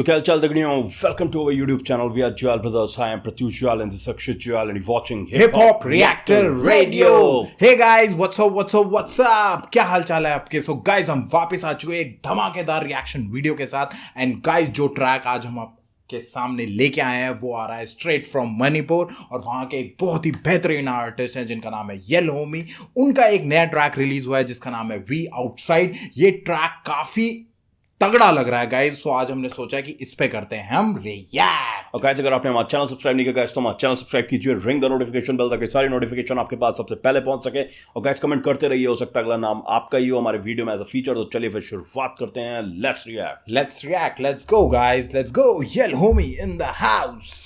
तो क्या चल रही हो? Welcome to our YouTube channel. We are Jewel Brothers. I am Pratyush Jewel and this is Akshit Jewel and you're watching Hip Hop Reactor Radio. Hey guys, what's up? क्या हाल चाल है आपके? So guys, हम वापस आ चुके हैं एक धमाकेदार रिएक्शन वीडियो के साथ. And guys, जो ट्रैक आज हम आपके सामने लेके आए हैं वो आ रहा है स्ट्रेट फ्रॉम मणिपुर और वहाँ के एक बहुत ही बेहतरीन आर्टिस्ट हैं जिनका नाम है येल होमी. उनका एक नया ट्रैक रिलीज हुआ है जिसका नाम है वी आउटसाइड. ये ट्रैक काफी तगड़ा लग रहा है गाइस. सो आज हमने सोचा कि इस पे करते हैं हम रिएक्ट. और गाइस, अगर आपने हमारा चैनल सब्सक्राइब नहीं किया गाइस तो हमारा चैनल सब्सक्राइब कीजिए, रिंग द नोटिफिकेशन बेल ताकि सारी नोटिफिकेशन आपके पास सबसे पहले पहुंच सके. और गाइस कमेंट करते रहिए, हो सकता है अगला नाम आपका ही हो हमारे वीडियो में एज अ फीचर. तो चलिए फिर शुरुआत करते हैं. Let's react. Let's go guys, let's go. Yell homie in the house.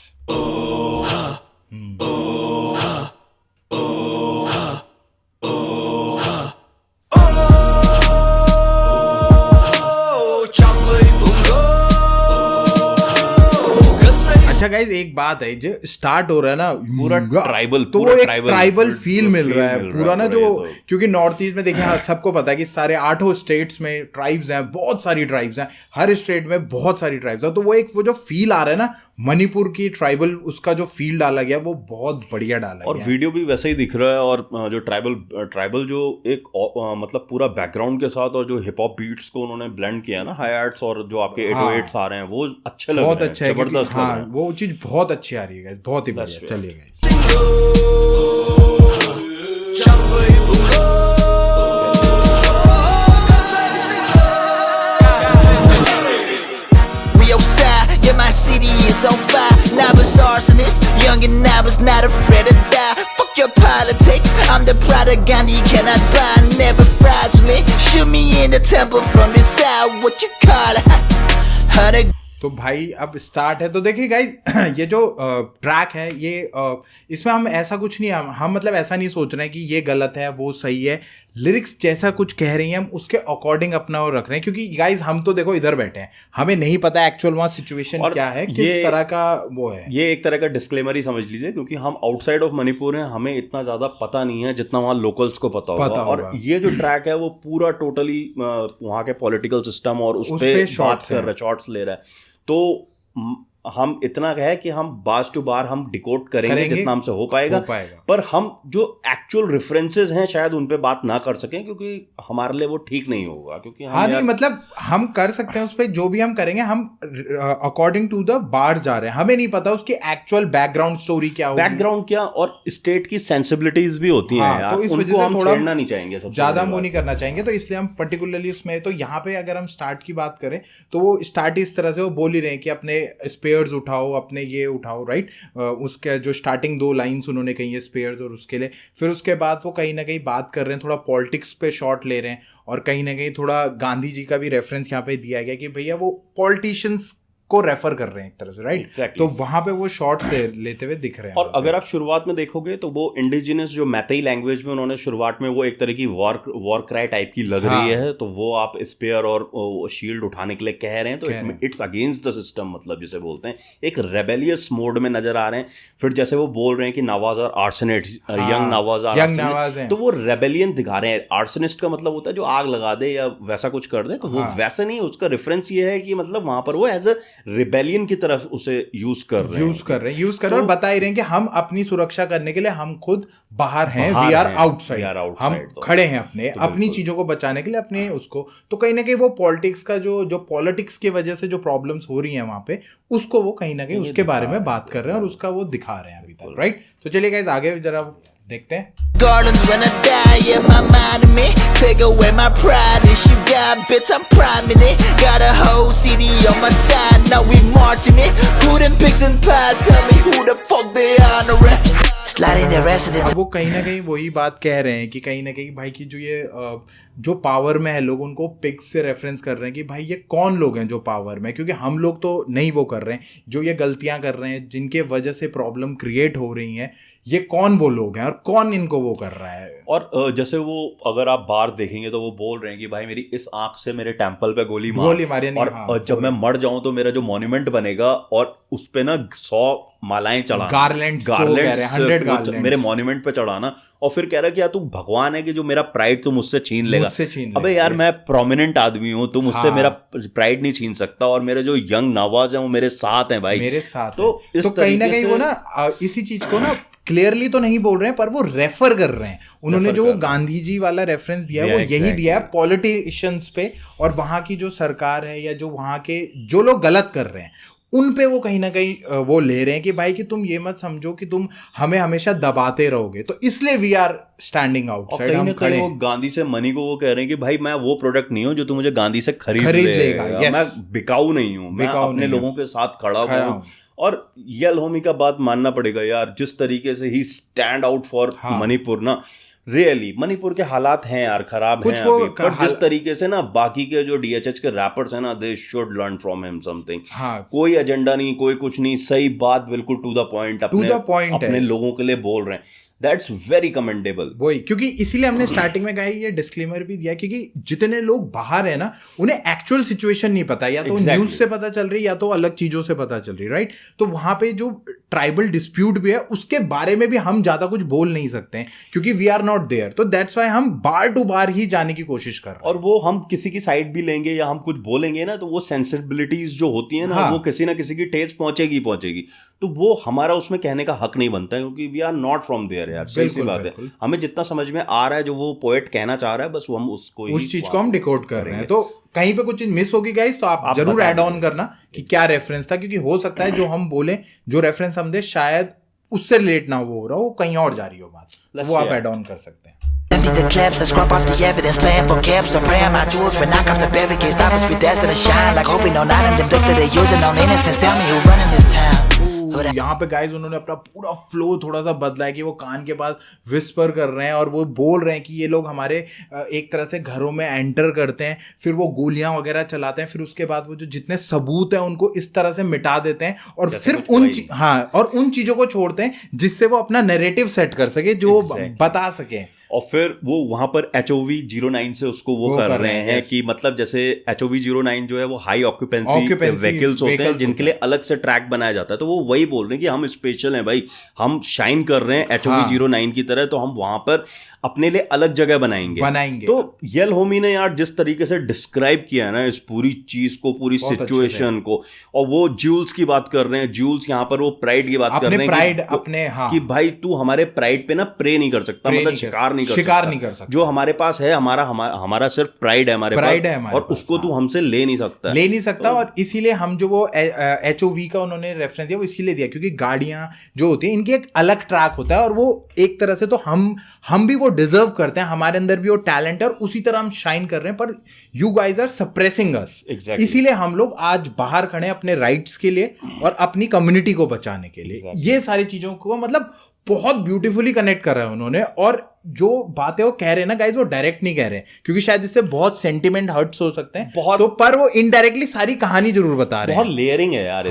अच्छा गाइस, एक बात है, जो स्टार्ट हो रहा है ना पूरा ट्राइबल, तो वो एक ट्राइबल फील मिल रहा है पूरा ना. जो क्योंकि नॉर्थ ईस्ट में देखिए सबको पता है कि सारे 8 स्टेट्स में ट्राइब्स हैं, बहुत सारी ट्राइब्स हैं, हर स्टेट में बहुत सारी ट्राइब्स हैं. तो वो जो फील आ रहा है ना मणिपुर की ट्राइबल, उसका जो फील डाला गया वो बहुत बढ़िया डाला गया. और वीडियो भी वैसे ही दिख रहा है. और जो ट्राइबल जो एक मतलब पूरा बैकग्राउंड के साथ और जो हिप हॉप बीट्स को उन्होंने ब्लेंड किया है ना, हाई आर्ट्स और जो आपके 808s आ रहे हैं वो अच्छे लग रहे हैं, बहुत अच्छा है, जबरदस्त. हाँ, वो चीज बहुत अच्छी आ रही है, बहुत ही बढ़िया. चलिए guys. Yeah, my city is on fire. Now was arsonist, young and I was not afraid to die. Fuck your politics, I'm the product Gandhi cannot buy. Never fraudulent, shoot me in the temple from the side. What you call it? तो भाई अब start है. तो देखिए guys, ये जो track है ये इसमें हम ऐसा कुछ नहीं, हम मतलब ऐसा नहीं सोच रहे हैं कि ये गलत है वो सही है. लिरिक्स जैसा कुछ कह रही हैं हम उसके अकॉर्डिंग अपना और रख रहे हैं. क्योंकि गाइस हम तो देखो इधर बैठे हैं, हमें नहीं पता एक्चुअल वहाँ सिचुएशन क्या है, किस तरह का वो है. ये एक तरह का डिस्क्लेमर ही समझ लीजिए, क्योंकि हम आउटसाइड ऑफ मणिपुर हैं, हमें इतना ज्यादा पता नहीं है जितना वहाँ लोकल्स को पता होगा. और ये जो ट्रैक है वो पूरा टोटली वहाँ के पॉलिटिकल सिस्टम और उस पर शॉर्ट्स ले रहा है. तो हम इतना है कि हम बार टू बार हम डिकोड करेंगे जितना हमसे हो पाएगा. पर हम जो एक्चुअल रेफरेंसेस हैं शायद उन पे बात ना कर सकें, क्योंकि हमारे लिए वो ठीक नहीं होगा. क्योंकि हाँ नहीं, मतलब हम कर सकते हैं उस पर, जो भी हम करेंगे हम अकॉर्डिंग टू द बार जा रहे हैं. हमें नहीं पता उसकी एक्चुअल बैकग्राउंड स्टोरी क्या होगी, बैकग्राउंड क्या, और स्टेट की सेंसिबिलिटीज भी होती हैं यार, तो इस उनको हम छेड़ना नहीं चाहेंगे, ज्यादा हम वो नहीं करना चाहेंगे. तो इसलिए हम पर्टिकुलरली उसमें, तो यहाँ पे अगर हम स्टार्ट की बात करें तो वो स्टार्ट इस तरह से वो बोल ही रहे हैं कि अपने स्पेयर्स उठाओ, अपने ये उठाओ, राइट. उसके जो स्टार्टिंग 2 लाइन्स उन्होंने कही है स्पेयर्स और उसके लिए, फिर उसके बाद वो कहीं ना कहीं बात कर रहे हैं, थोड़ा पॉलिटिक्स पे शॉट ले रहे हैं और कहीं ना कहीं थोड़ा गांधी जी का भी रेफरेंस यहाँ पे दिया गया कि भैया वो पॉलिटिशियंस को रेफर कर रहे हैं एक तरह से, राइट. Exactly. तो वहां पे वो शॉट्स लेते हुए दिख रहे हैं. और अगर आप शुरुआत में देखोगे तो वो इंडिजिनस जो मैतेई लैंग्वेज में उन्होंने शुरुआत में वो एक तरह की वॉर क्राई टाइप की लग रही है. तो वो आप स्पेयर और शील्ड उठाने के लिए कह रहे हैं, तो इट्स अगेंस्ट द सिस्टम, मतलब जिसे बोलते हैं एक रेबेलियस मोड में नजर आ रहे हैं. फिर जैसे वो बोल रहे हैं कि नवाज और आर्सनेट, यंग नवाज है, तो वो रेबेलियन दिखा रहे हैं. आर्सनिस्ट का मतलब होता है जो आग लगा दे या वैसा कुछ कर दे, तो वो वैसे नहीं. उसका रेफरेंस ये है कि मतलब वहां पर वो एज अ रिबेलियन की तरफ उसे यूज कर रहे हैं और बता ही रहे हैं कि हम अपनी सुरक्षा करने के लिए हम खुद बाहर हैं, वी आर आउटसाइड, हम खड़े हैं अपनी चीजों को बचाने के लिए, अपने उसको. तो कहीं ना कहीं वो पॉलिटिक्स का जो पॉलिटिक्स की वजह से जो प्रॉब्लम्स हो रही हैं वहां पे, उसको वो कहीं ना कहीं उसके बारे में बात कर रहे हैं और उसका वो दिखा रहे हैं अभी तक, राइट. तो चलिए गाइस आगे जरा देखते हैं. Gardens when I die, yeah, my mind of me. Take away my pride. If you got bits, I'm priming it. Got a whole city on my side. Now we marching it. Who them pigs and pie? Tell me who the fuck they honoring. Sliding the residents. अब वो कहीं ना कहीं वही बात कह रहे हैं कि कहीं ना कहीं भाई की जो ये जो पावर में है लोग उनको पिग्स से रेफरेंस कर रहे हैं कि भाई ये कौन लोग हैं जो पावर में, क्योंकि हम लोग तो नहीं वो कर रहे हैं, जो ये गलतियां कर रहे हैं जिनके वजह से प्रॉब्लम क्रिएट हो रही हैं, ये कौन वो लोग हैं और कौन इनको वो कर रहा है। और जैसे वो अगर आप बाहर देखेंगे तो वो बोल रहे हैं कि भाई मेरी इस आंख से मेरे टेम्पल पे गोली मारी, नहीं, और हाँ, जब मैं मर जाऊं तो मेरा जो मॉन्यूमेंट बनेगा और उस पे ना 100 मालाएं चढ़ाना, गार्लैंड्स 100 मेरे मॉन्यूमेंट पे चढ़ाना, और फिर कह रहा है कि यार तू भगवान है कि जो मेरा प्राइड तू मुझसे छीन लेगा। अबे यार मैं प्रोमिनेंट आदमी हूँ, तू मुझसे मेरा प्राइड नहीं छीन सकता, और मेरे जो यंग नवाज हैं वो मेरे साथ हैं भाई, मेरे साथ। तो कहीं ना कहीं वो ना इसी चीज को ना क्लियरली तो नहीं बोल रहे हैं पर वो रेफर कर रहे हैं। उन्होंने जो वो गांधी जी वाला रेफरेंस दिया है वो यही दिया है पॉलिटिशियंस पे, और वहां की जो सरकार है या जो वहां के जो लोग गलत कर रहे हैं उन पे वो कहीं ना कहीं वो ले रहे हैं कि भाई कि तुम ये मत समझो कि तुम हमें हमेशा दबाते रहोगे, तो इसलिए वी आर स्टैंडिंग आउटसाइड। हम खड़े वो गांधी से मनी को वो कह रहे हैं कि भाई मैं वो प्रोडक्ट नहीं हूं जो तू मुझे गांधी से खरीद लेगा। मैं बिकाऊ नहीं हूं, मैं अपने लोगों के साथ खड़ा हूं। और यल होमी का बात मानना पड़ेगा यार, जिस तरीके से ही स्टैंड आउट फॉर मणिपुर ना, रियली मणिपुर के हालात हैं यार, खराब हैं अभी, पर जिस तरीके से ना बाकी के जो डीएचएच के रैपर्स हैं ना, they should learn from him something. कोई एजेंडा नहीं, कोई कुछ नहीं, सही बात, बिल्कुल टू द पॉइंट, अपने लोगों के लिए बोल रहे हैं। That's very commendable. वही, क्योंकि इसीलिए हमने स्टार्टिंग में कहा ये डिस्क्लेमर भी दिया, क्योंकि जितने लोग बाहर है ना उन्हें एक्चुअल सिचुएशन नहीं पता, या तो न्यूज से पता चल रही या तो अलग चीजों से पता चल रही, राइट। तो वहां पे जो ट्राइबल डिस्प्यूट भी है उसके बारे में भी हम ज्यादा कुछ बोल नहीं सकते हैं क्योंकि वी आर नॉट देयर, तो दैट्स व्हाई हम बार टू बार ही जाने की कोशिश कर रहे हैं। और वो हम किसी की साइड भी लेंगे या हम कुछ बोलेंगे ना, तो वो सेंसिबिलिटीज जो होती है ना, वो किसी ना किसी की ठेस पहुंचेगी, तो वो हमारा उसमें कहने का हक नहीं बनता है, क्योंकि we are not from there यार। सही सी बात है, हमें जितना समझ में आ रहा है जो वो पोएट कहना चाह रहा है, बस वो हम उसको उस चीज को हम डिकोड कर रहे हैं। तो कहीं पे कुछ चीज मिस होगी गाइस तो आप जरूर ऐड ऑन करना कि क्या रेफरेंस था, क्योंकि हो सकता है जो हम बोले, जो रेफरेंस हम दे, शायद उससे रिलेट ना हो रहा हो, कहीं और जा रही हो बात, वो आप ऐड ऑन कर सकते हैं। The clips, I scrub off the evidence, playing for caps, I pray on my jewels, when knock off the barricades, stop us with that that shine, like hoping on none of them dust that they using on innocence, tell me who running this town. यहाँ पे guys उन्होंने अपना पूरा flow थोड़ा सा बदला है कि वो कान के पास विस्पर कर रहे हैं और वो बोल रहे हैं कि ये लोग हमारे एक तरह से घरों में एंटर करते हैं, फिर वो गोलियां वगैरह चलाते हैं, फिर उसके बाद वो जो जितने सबूत हैं उनको इस तरह से मिटा देते हैं और सिर्फ उन चीजों को छोड़ते हैं जिससे वो अपना नैरेटिव सेट कर सके, जो बता सके। और फिर वो वहां पर HOV 09 से उसको वो कर रहे हैं कि मतलब जैसे HOV 09 जो है वो हाई ऑक्यूपेंसी व्हीकल्स होते हैं जिनके लिए अलग से ट्रैक बनाया जाता है, तो वो वही बोल रहे हैं कि हम स्पेशल हैं भाई, हम शाइन कर रहे हैं HOV 09 की तरह, तो हम वहां पर अपने लिए अलग जगह बनाएंगे। तो यल होमी ने यार जिस तरीके से डिस्क्राइब किया है ना इस पूरी चीज को, पूरी सिचुएशन को, और वो ज्यूल्स की बात कर रहे हैं, ज्यूल्स यहाँ पर वो प्राइड की बात कर रहे हैं, प्राइड अपने कि भाई तू हमारे प्राइड पे ना प्रे नहीं कर सकता, मतलब शिकार नहीं कर सकता। जो हमारे पास है हमारा सिर्फ प्राइड है, हमारे पास, और उसको तू हमसे ले नहीं सकता। और इसीलिए हम जो वो HOV का उन्होंने रेफरेंस दिया वो इसीलिए दिया क्योंकि गाड़ियां जो होती हैं इनकी एक अलग ट्रैक होता है, और वो एक तरह से तो हम भी वो डिजर्व करते हैं, हमारे अंदर भी वो टैलेंट है और उसी तरह हम शाइन कर रहे हैं, पर यू गाइज आर सप्रेसिंग अस। इसीलिए हम लोग आज बाहर खड़े हैं अपने राइट्स के लिए और अपनी कम्युनिटी को बचाने के लिए। ये सारी चीजों को मतलब बहुत ब्यूटीफुली कनेक्ट कर रहे हैं उन्होंने, और जो बातें वो कह रहे हैं ना गाइज, वो डायरेक्ट नहीं कह रहे हैं क्योंकि शायद इससे बहुत सेंटिमेंट हर्ट्स हो सकते हैं बहुत, तो पर वो इनडायरेक्टली सारी कहानी जरूर बता रहे हैं। बहुत लेयरिंग है यार,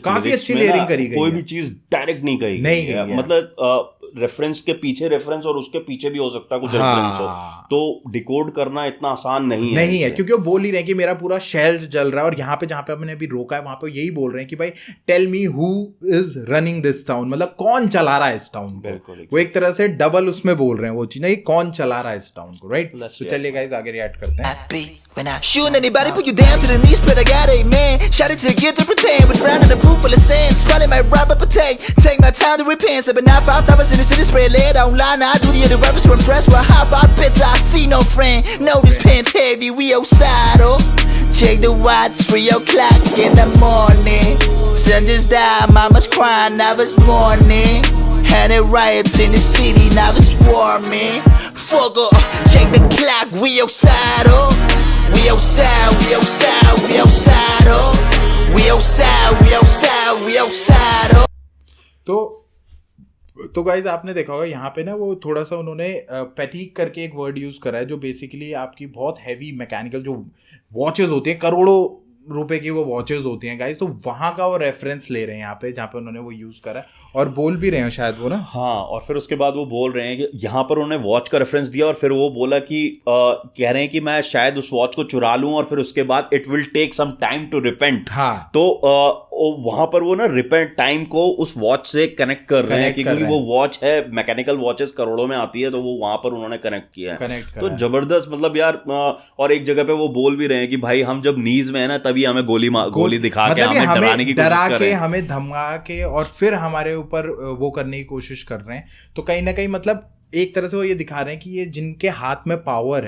काफी अच्छी लेयरिंग करी गई, कोई भी चीज डायरेक्ट नहीं कही गई, मतलब रेफरेंस के पीछे रेफरेंस और उसके पीछे भी हो सकता है कुछ रेफरेंस हो, तो डिकोड करना इतना आसान नहीं है क्योंकि वो बोल ही रहे हैं कि मेरा पूरा शेल जल रहा है, और यहाँ पे जहाँ पे हमने अभी रोका है वहां पे यही बोल रहे हैं कि भाई tell me who is running this town, मतलब कौन चला रहा है इस टाउन को। वो एक तरह से डबल उसमें बोल रहे हैं वो चीज, नहीं कौन चला रहा है इस टाउन को, राइट। तो चलिए गाइस आगे रिएक्ट करते हैं। When I shoot anybody, put you down to the knees, but I got it, man. Shout it to get to pretend, with round in the proof full of sand. Spelling my rap, but take my time to repent. I've been out 5,000 in the city, spread lead online. I do the other rappers to impress. With high five bits, I see no friend. No, this pen's heavy, we outside, oh. Check the watch, 3 o'clock in the morning. Sun just died, mama's crying, now it's morning. And it riots in the city, now it's warming. Fuck up, check the clock, we outside, oh. We outside, we outside, we outside, oh. We outside, we outside, we outside, oh. तो guys आपने देखा होगा यहाँ पे ना वो थोड़ा सा उन्होंने फैटीग करके एक वर्ड यूज करा है, जो बेसिकली आपकी बहुत हैवी मैकेनिकल जो वॉचेस होती हैं, करोड़ों रुपए की वो वॉचेस होती हैं गाइस, तो वहां का वो रेफरेंस ले रहे हैं यहाँ पे, जहाँ पे उन्होंने वो यूज करा और बोल भी रहे हैं शायद वो ना। हाँ, और फिर उसके बाद वो बोल रहे हैं कि यहाँ पर उन्होंने वॉच का रेफरेंस दिया और फिर वो बोला कि कह रहे हैं कि मैं शायद उस वॉच को चुरा लूं और फिर उसके बाद it will take some time to repent. हाँ, तो वहां पर वो ना रिपेंट टाइम को उस वॉच से कनेक्ट कर रहे हैं, क्योंकि वो वॉच है, मैकेनिकल वॉचेस करोड़ों में आती है, तो वो वहां पर उन्होंने कनेक्ट किया है। तो जबरदस्त, मतलब यार। और एक जगह पे वो बोल भी रहे हैं कि भाई हम जब नीज में है ना तभी हमें गोली दिखा के हमें डराने की कोशिश कर रहे हैं, हमें धमका के और फिर हमारे ऊपर वो करने की कोशिश कर रहे हैं। तो कहीं ना कहीं मतलब एक तरह से वो ये दिखा रहे हैं कि ये जिनके हाथ में पावर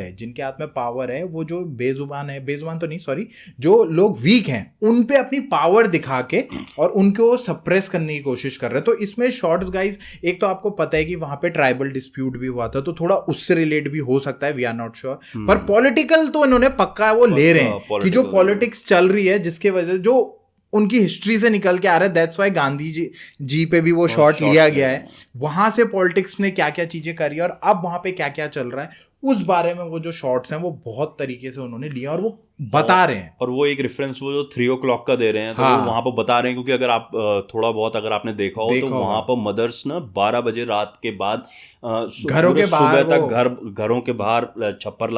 है, वो जो बेजुबान तो नहीं, सॉरी, जो लोग वीक हैं उन पे अपनी पावर दिखा के और उनको सप्रेस करने की कोशिश कर रहे हैं। तो इसमें शॉर्ट्स गाइज, एक तो आपको पता है कि वहां पे ट्राइबल डिस्प्यूट भी हुआ था, तो थोड़ा उससे रिलेट भी हो सकता है, वी आर नॉट श्योर, पर पॉलिटिकल तो इन्होंने पक्का वो ले रहे हैं कि जो पॉलिटिक्स चल रही है, जिसके वजह जो उनकी हिस्ट्री से निकल के आ रहा है, दैट्स वाई गांधी जी पे भी वो शॉट लिया गया है। वहां से पॉलिटिक्स ने क्या क्या चीजें करी और अब वहां पे क्या क्या चल रहा है, उस बारे में वो जो शॉट्स हैं वो बहुत तरीके से उन्होंने लिया और वो बता रहे हैं। और वो एक रेफरेंस वो जो 3 o'clock का दे रहे हैं, तो वो वहां पर बता रहे हैं, क्योंकि अगर आप थोड़ा बहुत अगर आपने देखा हो तो वहां पर मदर्स ना 12 बजे रात के बाद घरों के बाहर सुबह तक घरों के बाहर छप्पर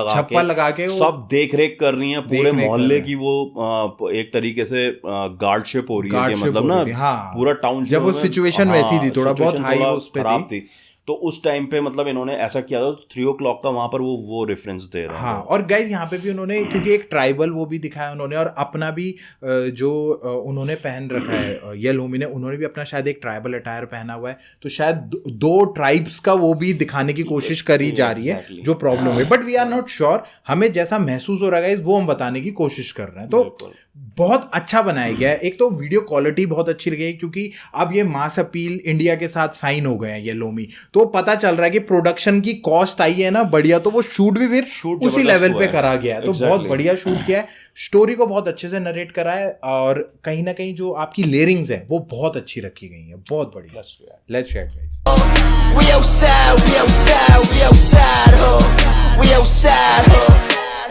लगा के सब देख रेख कर रही हैं, पूरे मोहल्ले की वो एक तरीके से गार्डशिप हो रही है, मतलब ना पूरा टाउन, जब वो सिचुएशन वैसी थी, थोड़ा बहुत हाई उस पे खराब थी, तो उस टाइम पे मतलब इन्होंने ऐसा किया था। 3 o'clock का वहां पर वो रेफरेंस दे रहे हैं। हाँ, और गाइज यहाँ पे भी उन्होंने, क्योंकि एक ट्राइबल वो भी दिखाया उन्होंने, और अपना भी जो उन्होंने पहन रखा है ये लूमी ने, उन्होंने भी अपना शायद एक ट्राइबल अटायर पहना हुआ है, तो शायद 2 ट्राइब्स का वो भी दिखाने की कोशिश करी जा रही है, जो प्रॉब्लम है, but we are not sure. हमें जैसा महसूस हो रहा है वो हम बताने की कोशिश कर रहे हैं। तो बहुत अच्छा बनाया गया है। एक तो वीडियो क्वालिटी बहुत अच्छी लगी, क्योंकि अब ये मास अपील इंडिया के साथ साइन हो गए हैं ये लोमी, तो पता चल रहा है कि प्रोडक्शन की कॉस्ट आई है ना बढ़िया, तो वो शूट भी फिर उसी लेवल पे करा गया है। तो बहुत बढ़िया शूट किया है, स्टोरी को बहुत अच्छे से नरेट करा है, और कहीं ना कहीं जो आपकी लेयरिंग्स है वो बहुत अच्छी रखी गई है, बहुत बढ़िया। Let's check guys. We outside, ho.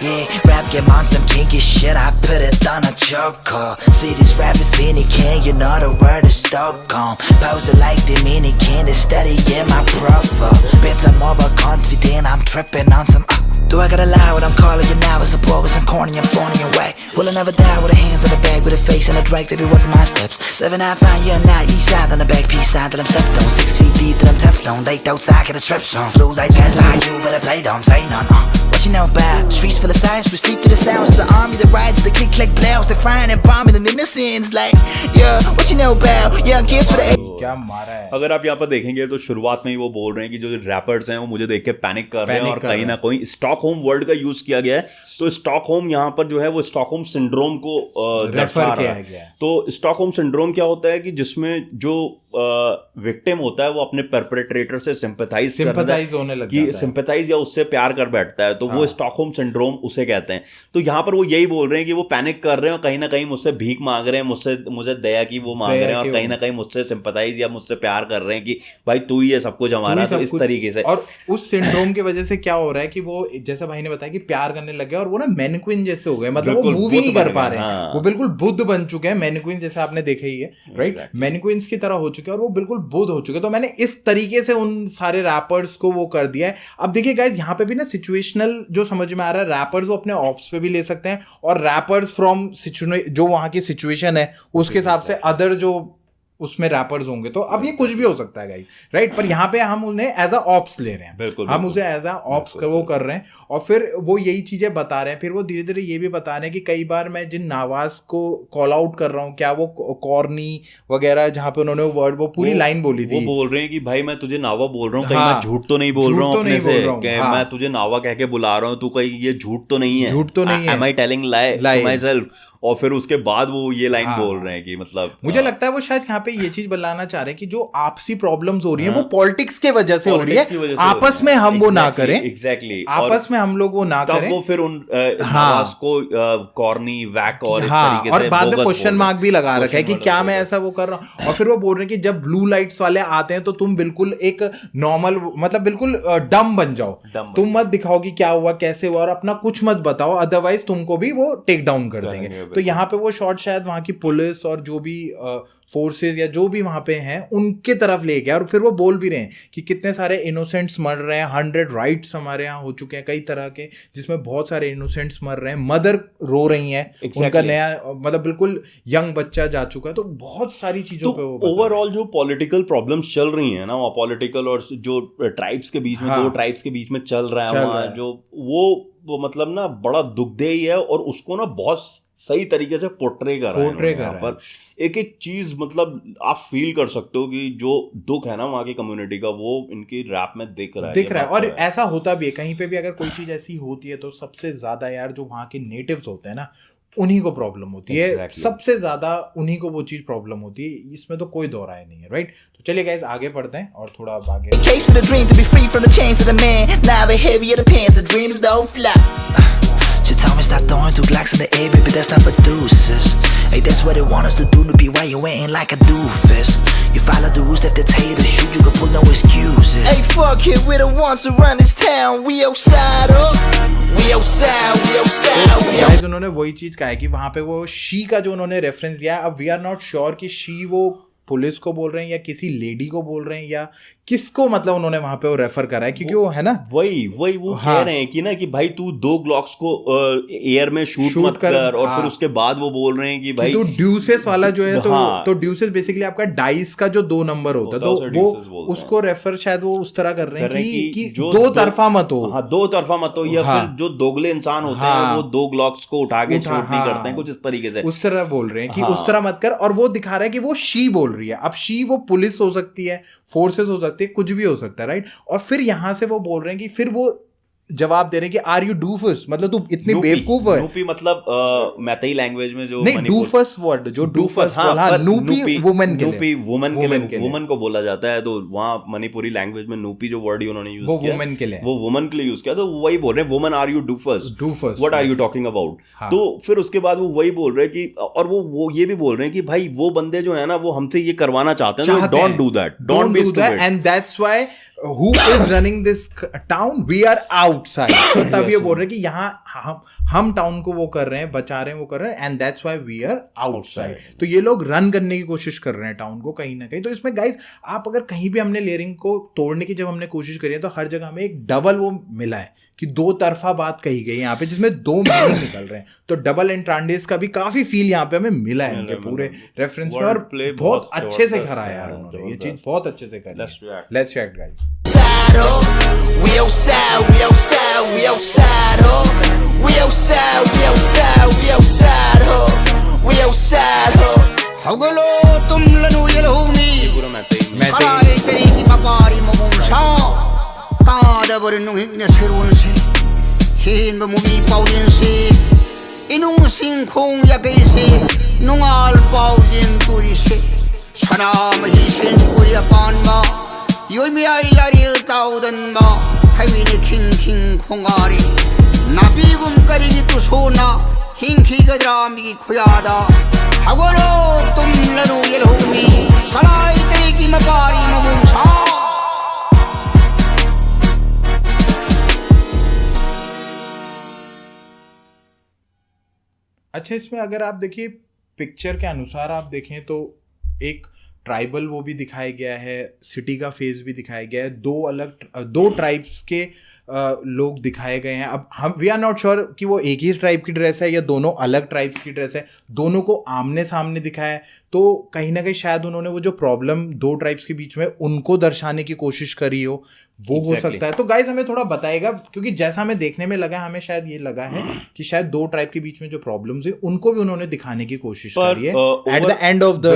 Yeah, rap game on some kinky shit, I put it on a chokehold. See these rappers Dominican, you know the word is Stockholm. Posing like Dominican, they study in my profile. Bet I'm overconfident, I'm tripping on some do I gotta lie when I'm calling you now? I support with some corny and phony and whack. Will I never die with a hands on the bag, with a face and a drag, baby, what's my steps? 7 I find you not east side on the back, peace side that I'm stepped on. 6 feet deep that I'm Teflon, they outside, get a strip song. Blue light guys lie, you better play dumb, say none, What you know about? Streets full of sirens, we sleep to the sounds of the army, the riots, the click blouse, the frying and bombing and innocents, like, yeah, what you know about? Young kids with a क्या मारा है। अगर आप यहाँ पर देखेंगे तो शुरुआत में ही वो बोल रहे हैं कि जो रैपर्स हैं वो मुझे देख के पैनिक कर रहे हैं, और कहीं ना कहीं स्टॉकहोम वर्ड का यूज किया गया है। तो स्टॉकहोम यहाँ पर जो है वो स्टॉकहोम सिंड्रोम को रेफर किया है। तो स्टॉकहोम सिंड्रोम क्या होता है कि जिसमें जो विक्टिम होता है वो अपने परपेट्रेटर से सिंपैथाइज होने लग जाता है, सिंपैथाइज या उससे प्यार कर बैठता है, तो वो स्टॉकहोम सिंड्रोम उसे कहते हैं। तो यहाँ पर वो यही बोल रहे हैं कि वो पैनिक कर रहे हैं और कहीं ना कहीं मुझसे भीख मांग रहे हैं, मुझे दया की वो मांग रहे हैं, और कहीं ना कहीं मुझसे सिंपैथाइज या मुझसे प्यार कर रहे हैं कि भाई तू ही है सब कुछ हमारा, तो इस तरीके से। और उस सिंड्रोम की वजह से क्या हो रहा है कि वो, जैसा भाई ने बताया कि प्यार करने लग गए, और वो ना मैनक्विन जैसे हो गए, मतलब वो मूवी नहीं कर पा रहे हैं, वो बिल्कुल बुद्ध बन चुके हैं। मैनक्विन जैसे आपने देखा ही है, राइट, मैनक्विन्स की तरह हो चुके हैं और वो बिल्कुल बुद्ध हो चुके। तो मैंने इस तरीके से उन सारे रैपर्स को वो कर दिया है। अब देखिए गाइस, यहाँ पे भी ना सिचुएशनल जो समझ में आ रहा है, रैपर्स वो अपने ऑप्स पे भी ले सकते हैं, और रैपर्स फ्रॉम जो वहां की सिचुएशन है उसके हिसाब से अदर जो उसमें रैपर्स होंगे, तो अब ये कुछ भी हो सकता है गाइस, राइट। पर यहाँ पे हम उन्हें एज अ ऑप्स ले रहे हैं, बिल्कुल, हम उसे एज अ ऑप्स वो कर रहे हैं, और फिर वो यही चीजें बता रहे हैं। फिर वो धीरे धीरे ये भी बता रहे हैं कि कई बार मैं जिन नावाज को कॉल आउट कर रहा हूँ, क्या वो कॉर्नी वगैरह, जहाँ पे उन्होंने वो वर्ड, वो पूरी लाइन बोली थी, वो बोल रहे हैं कि भाई मैं तुझे नावा बोल रहा हूँ, कहीं मैं झूठ तो नहीं बोल रहा हूँ अपने से, मैं तुझे नावा कह के बुला रहा हूँ, तू कहीं ये झूठ तो नहीं है, am I telling lie to myself. और फिर उसके बाद वो ये लाइन बोल रहे हैं कि मतलब मुझे लगता है वो शायद यहाँ पे ये चीज बताना चाह रहे हैं कि जो आपसी प्रॉब्लम्स हो रही है वो पॉलिटिक्स के वजह से हो रही है, आपस में हम वो ना करें, एग्जैक्टली आपस में हम लोग वो ना करें। वो फिर उन नवाज को कॉर्नी वैक और इस तरीके से, और बाद में क्वेश्चन मार्क भी लगा रखा है कि क्या मैं ऐसा वो कर रहा हूँ। और फिर वो बोल रहे हैं कि जब ब्लू लाइट्स वाले आते हैं तो तुम बिल्कुल एक नॉर्मल, मतलब बिल्कुल डम बन जाओ, तुम मत दिखाओ कि क्या हुआ कैसे हुआ, और अपना कुछ मत बताओ, अदरवाइज तुमको भी वो टेक डाउन कर देंगे। तो यहाँ पे वो शॉट शायद वहाँ की पुलिस और जो भी फोर्सेस या जो भी वहाँ पे हैं उनके तरफ ले गया, और फिर वो बोल भी रहे हैं कि कितने सारे इनोसेंट्स मर रहे हैं, 100 राइट्स हमारे यहाँ हो चुके हैं कई तरह के, जिसमें बहुत सारे इनोसेंट्स मर रहे हैं, मदर रो रही हैं, उनका नया मतलब बिल्कुल यंग बच्चा जा चुका है, तो बहुत सारी चीजों पे वो ओवरऑल जो पॉलिटिकल प्रॉब्लम्स चल रही हैं ना, वो पॉलिटिकल और जो ट्राइब्स के बीच में, दो ट्राइब्स के बीच में चल रहा है वहाँ, जो वो मतलब ना बड़ा दुखदेही है, और उसको ना बहुत सही तरीके से पोर्ट्रे कर रहा है पर एक एक चीज, मतलब आप फील कर सकते हो कि जो दुख है ना वहाँ की कम्युनिटी का, वो इनकी रैप में दिख रहा है। और ऐसा होता भी है कहीं पे भी, अगर कोई चीज ऐसी होती है तो सबसे ज्यादा यार जो वहाँ के नेटिव्स होते हैं ना, उन्हीं को प्रॉब्लम होती है, सबसे ज्यादा उन्हीं को वो चीज प्रॉब्लम होती है, इसमें तो कोई दो राय नहीं है, राइट। तो चलिए गाइस आगे बढ़ते हैं और थोड़ा आगे। She told me stop throwing 2 Glocks in the air, baby, that's not for deuces. Hey, that's what they want us to do, to be why you ain't like a doofus. You follow the rules, if they tell you to shoot, you can pull no excuses. Hey, fuck it, we the ones who run this town, we outside up. We outside, we outside, we outside. उन्होंने वही चीज कहा है कि वहां पे वो she का जो उन्होंने रेफरेंस दिया, अब वी आर नॉट श्योर कि शी वो पुलिस को बोल रहे हैं या किसी लेडी को बोल रहे हैं या किसको, मतलब उन्होंने वहां पे वो रेफर करा है, क्योंकि वो है ना वही वो कह रहे हैं कि ना कि भाई तू 2 ग्लॉक्स को एयर में शूट मत कर, और फिर उसके बाद वो बोल रहे हैं कि भाई तो ड्यूसेस वाला जो है, तो ड्यूसेस बेसिकली आपका डाइस का जो 2 नंबर होता है, तो वो उसको रेफर शायद वो उस तरह कर रहे हैं कि दो तरफा मत हो, दो तरफा मत हो, या फिर जो दोगले इंसान होते हैं वो 2 ग्लॉक्स को उठा के शूट नहीं करते हैं, कुछ इस तरीके से उस तरह बोल रहे हैं कि उस तरह मत कर, और वो दिखा रहा है कि वो शी बोल रही है। अब शी वो पुलिस हो सकती है, फोर्सेस हो सकती है, कुछ भी हो सकता है, राइट। और फिर यहां से वो बोल रहे हैं कि फिर वो जवाब दे रहे हैं कि आर यू डूफस, मतलब तू इतनी बेवकूफ है। नूपी मतलब मैतेई लैंग्वेज में जो नहीं, डूफस वर्ड जो डूफस, हाँ, नूपी वुमेन के लिए, वुमन को बोला जाता है, तो वहां मणिपुरी लैंग्वेज में नूपी जो वर्ड उन्होंने यूज किया, वो वुमन के लिए यूज किया, तो वही बोल रहे हैं woman are you doofus, what are you talking about. तो फिर उसके बाद वो वही बोल रहे हैं कि, और वो ये भी बोल रहे हैं कि भाई वो बंदे जो है ना वो हमसे ये करवाना चाहते हैं, don't do that, don't be stupid, and that's why who is running this town, we are outside. तो तब ये बोल रहे हैं कि यहाँ हम टाउन को वो कर रहे हैं, बचा रहे हैं, वो कर रहे हैं, and that's why we are outside. तो ये लोग रन करने की कोशिश कर रहे हैं टाउन को कहीं ना कहीं। तो इसमें गाइज आप अगर कहीं भी हमने लेयरिंग को तोड़ने की जब हमने कोशिश करी है, तो हर जगह हमें एक डबल वो मिला है कि 2 तरफा बात कही गई यहाँ पे, जिसमें 2 मीनिंग निकल रहे हैं। तो डबल एंट्रांडेस का भी काफी फील यहाँ पे हमें मिला है इनके पूरे रेफरेंस में, और बहुत अच्छे से करा है यार उन्होंने, ये चीज बहुत अच्छे से करी है। Let's react guys. We outside, we outside, we outside, oh. We outside, we outside, we outside, oh. We outside, oh. Hagalo tum lanu yelhumi. Sarai teri ki papari mamusha. Tada borinu higna sirunsi. Hin bumubi paulin si. Inung sing kong yagisi. Nungal paulin turisi. Sanam hisin kuriya panma. Yoy mi ay laril taudan ma. Haywini king khongari. Nabigum karigi tu sona. Hinki gadrami khuyada. Hagoro tum lanu yelhumi. Sarai tegi mapari mamunsa. अच्छा, इसमें अगर आप देखिए picture के अनुसार आप देखें तो एक ट्राइबल वो भी दिखाया गया है, सिटी का फेस भी दिखाया गया है, 2 ट्राइब्स के लोग दिखाए गए हैं। अब हम वी आर नॉट श्योर कि वो एक ही ट्राइब की ड्रेस है या दोनों अलग ट्राइब्स की ड्रेस है, दोनों को आमने सामने दिखाया है। तो कहीं ना कहीं शायद उन्होंने वो जो प्रॉब्लम 2 ट्राइब्स के बीच में उनको दर्शाने की कोशिश करी हो, वो हो सकता है। तो गाइस हमें थोड़ा बताएगा, क्योंकि जैसा हमें देखने में लगा, हमें शायद ये लगा है कि शायद 2 ट्राइब के बीच में जो प्रॉब्लम्स है उनको भी उन्होंने दिखाने की कोशिश करी है at the end of the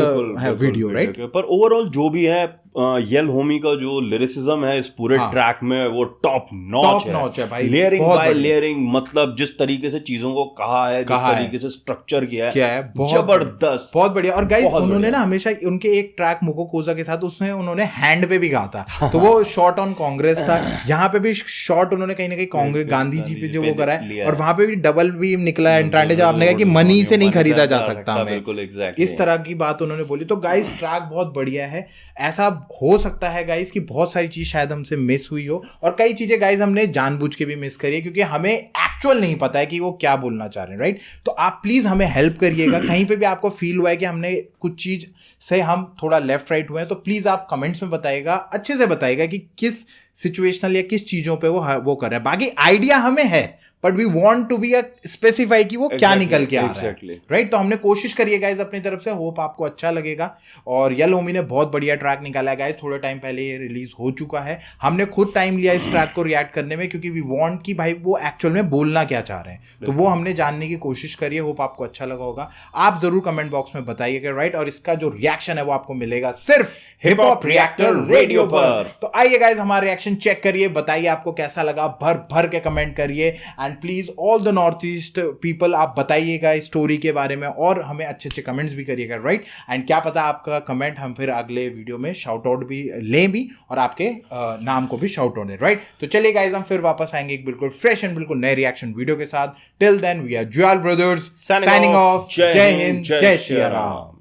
video, right. पर ओवरऑल जो भी है, येल होमी का जो लिरिसिज्म है इस पूरे ट्रैक में वो टॉप नॉच है भाई। लेयरिंग बाय लेयरिंग, मतलब जिस तरीके से चीजों को कहा है, जिस तरीके से स्ट्रक्चर किया है, जबरदस्त, बहुत बढ़िया। और गाइस उन्होंने ना हमेशा उनके एक ट्रैक मुको कोजा के साथ उसने उन्होंने हैंड पे भी गाया था, तो वो शॉट ऑन कांग्रेस था। यहाँ पे भी शॉट उन्होंने कहीं ना कहीं कांग्रेस गांधी जी पे जो वो करा है, और वहां पे भी डबल भी निकला है एंट्रांडे जब आपने कहा कि मनी से नहीं खरीदा जा सकता हमें, इस तरह की बात उन्होंने बोली। तो गाइस ट्रैक बहुत बढ़िया है। ऐसा हो सकता है गाइस कि बहुत सारी चीज शायद हमसे मिस हुई हो, और कई चीजें गाइस हमने जानबूझ के भी मिस करी है, क्योंकि हमें एक्चुअल नहीं पता है कि वो क्या बोलना चाह रहे हैं, राइट। तो आप प्लीज हमें हेल्प करिएगा, कहीं पे भी आपको फील हुआ है कि हमने कुछ चीज से हम थोड़ा लेफ्ट राइट हुए हैं, तो प्लीज आप कमेंट्स में बताइएगा, अच्छे से बताइएगा कि किस सिचुएशनल या किस चीजों पे वो कर रहे हैं। बाकी आइडिया हमें है, but we want to be specify कि वो क्या निकल के आ रहा है, राइट। तो हमने कोशिश करी है गाइस अपनी तरफ से, होप आपको अच्छा लगेगा। और यल होमी ने बहुत बढ़िया ट्रैक निकाला है गाइस, थोड़े टाइम पहले ये रिलीज हो चुका है। हमने खुद टाइम लिया इस ट्रैक को रिएक्ट करने में, क्योंकि वी वांट कि भाई वो एक्चुअल में बोलना क्या चाह रहे हैं, तो वो हमने जानने की कोशिश करी है। होप आपको अच्छा लगा होगा। आप जरूर कमेंट बॉक्स में बताइएगा, राइट। और इसका जो रिएक्शन है वो आपको मिलेगा सिर्फ हिप हॉप रिएक्टर रेडियो पर। तो आइए गाइस हमारा रिएक्शन चेक करिए, बताइए आपको कैसा लगा, भर भर के कमेंट करिए। And please all the north east people आप बताइएगा इस स्टोरी के बारे में, और हमें अच्छे अच्छे कमेंट्स भी करिएगा, राइट। एंड क्या पता आपका कमेंट हम फिर अगले वीडियो में शाउट आउट भी लें भी, और आपके नाम को भी शाउट आउट, राइट। तो चलिए गाइस हम फिर वापस आएंगे एक बिल्कुल फ्रेश एंड बिल्कुल नए रिएक्शन वीडियो के साथ। Till then we are Jwal brothers signing off. जय हिंद, जय श्री राम।